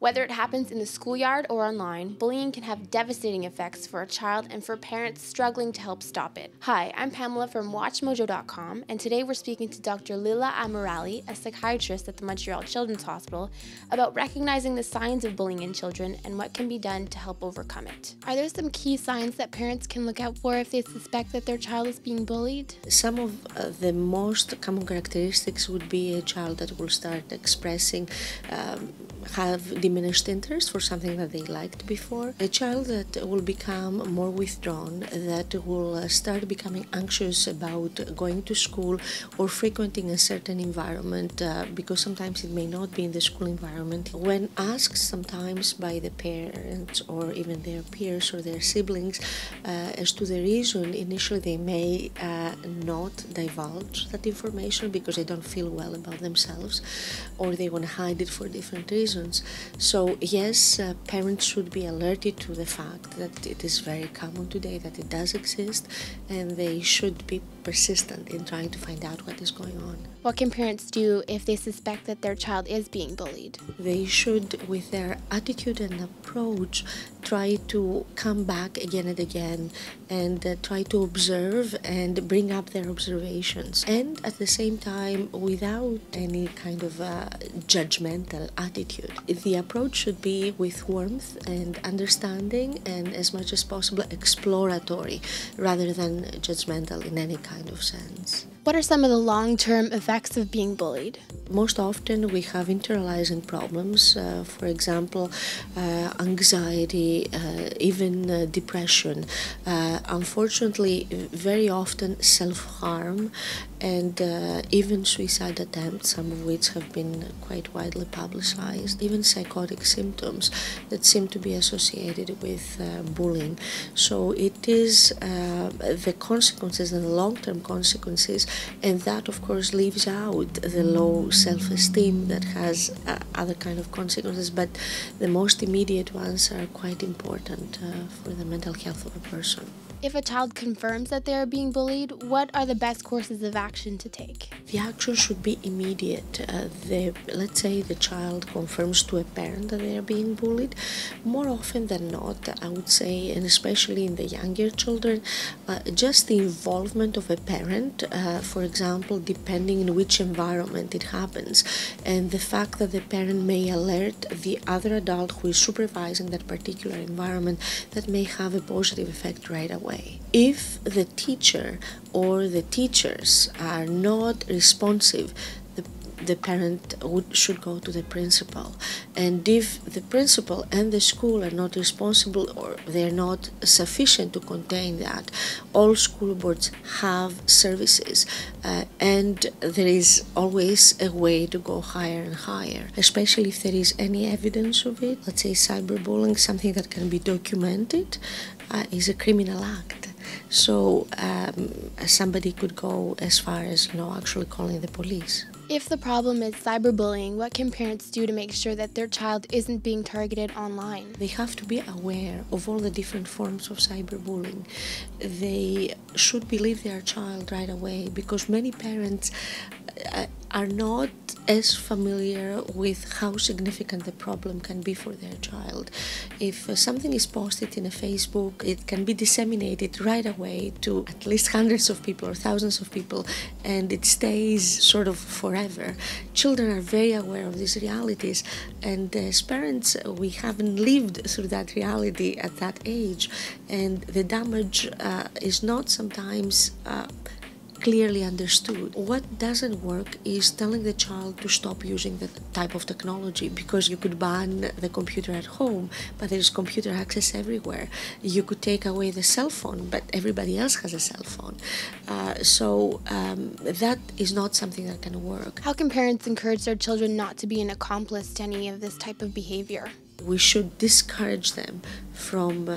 Whether it happens in the schoolyard or online, bullying can have devastating effects for a child and for parents struggling to help stop it. Hi, I'm Pamela from WatchMojo.com, and today we're speaking to Dr. Lila Amorali, a psychiatrist at the Montreal Children's Hospital, about recognizing the signs of bullying in children and what can be done to help overcome it. Are there some key signs that parents can look out for if they suspect that their child is being bullied? Some of the most common characteristics would be a child that will start expressing have diminished interest for something that they liked before, a child that will become more withdrawn, that will start becoming anxious about going to school or frequenting a certain environment because sometimes it may not be in the school environment. When asked sometimes by the parents or even their peers or their siblings as to the reason, initially they may not divulge that information because they don't feel well about themselves or they want to hide it for different reasons. So yes, parents should be alerted to the fact that it is very common today, that it does exist, and they should be persistent in trying to find out what is going on. What can parents do if they suspect that their child is being bullied? They should, with their attitude and approach, try to come back again and again and try to observe and bring up their observations. And at the same time, without any kind of judgmental attitude. The approach should be with warmth and understanding and as much as possible exploratory rather than judgmental in any kind of sense. What are some of the long-term effects of being bullied? Most often we have internalizing problems, for example, anxiety, even depression. Unfortunately, very often self-harm and even suicide attempts, some of which have been quite widely publicized, even psychotic symptoms that seem to be associated with bullying. So it is the consequences and the long-term consequences, and that of course leaves out the low self-esteem that has other kind of consequences, but the most immediate ones are quite important for the mental health of a person. If a child confirms that they are being bullied, what are the best courses of action to take? The action should be immediate. Let's say the child confirms to a parent that they are being bullied. More often than not, I would say, and especially in the younger children, just the involvement of a parent, for example, depending in which environment it happens, and the fact that the parent may alert the other adult who is supervising that particular environment, that may have a positive effect right away. If the teacher or the teachers are not responsive, the parent should go to the principal. And if the principal and the school are not responsible or they're not sufficient to contain that, all school boards have services and there is always a way to go higher and higher, especially if there is any evidence of it. Let's say cyberbullying, something that can be documented, is a criminal act. So somebody could go as far as, actually calling the police. If the problem is cyberbullying, what can parents do to make sure that their child isn't being targeted online? They have to be aware of all the different forms of cyberbullying. They should believe their child right away because many parents are not as familiar with how significant the problem can be for their child. If something is posted in a Facebook, it can be disseminated right away to at least hundreds of people or thousands of people, and it stays sort of forever. Children are very aware of these realities, and as parents, we haven't lived through that reality at that age, and the damage is not sometimes clearly understood. What doesn't work is telling the child to stop using that type of technology, because you could ban the computer at home, but there is computer access everywhere. You could take away the cell phone, but everybody else has a cell phone. So that is not something that can work. How can parents encourage their children not to be an accomplice to any of this type of behavior? We should discourage them from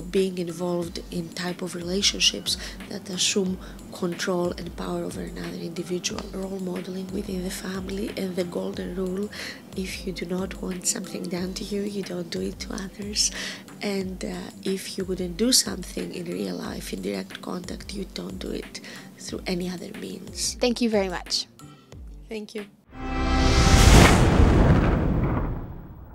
being involved in type of relationships that assume control and power over another individual. Role modeling within the family and the golden rule: if you do not want something done to you, you don't do it to others. And if you wouldn't do something in real life, in direct contact, you don't do it through any other means. Thank you very much. Thank you.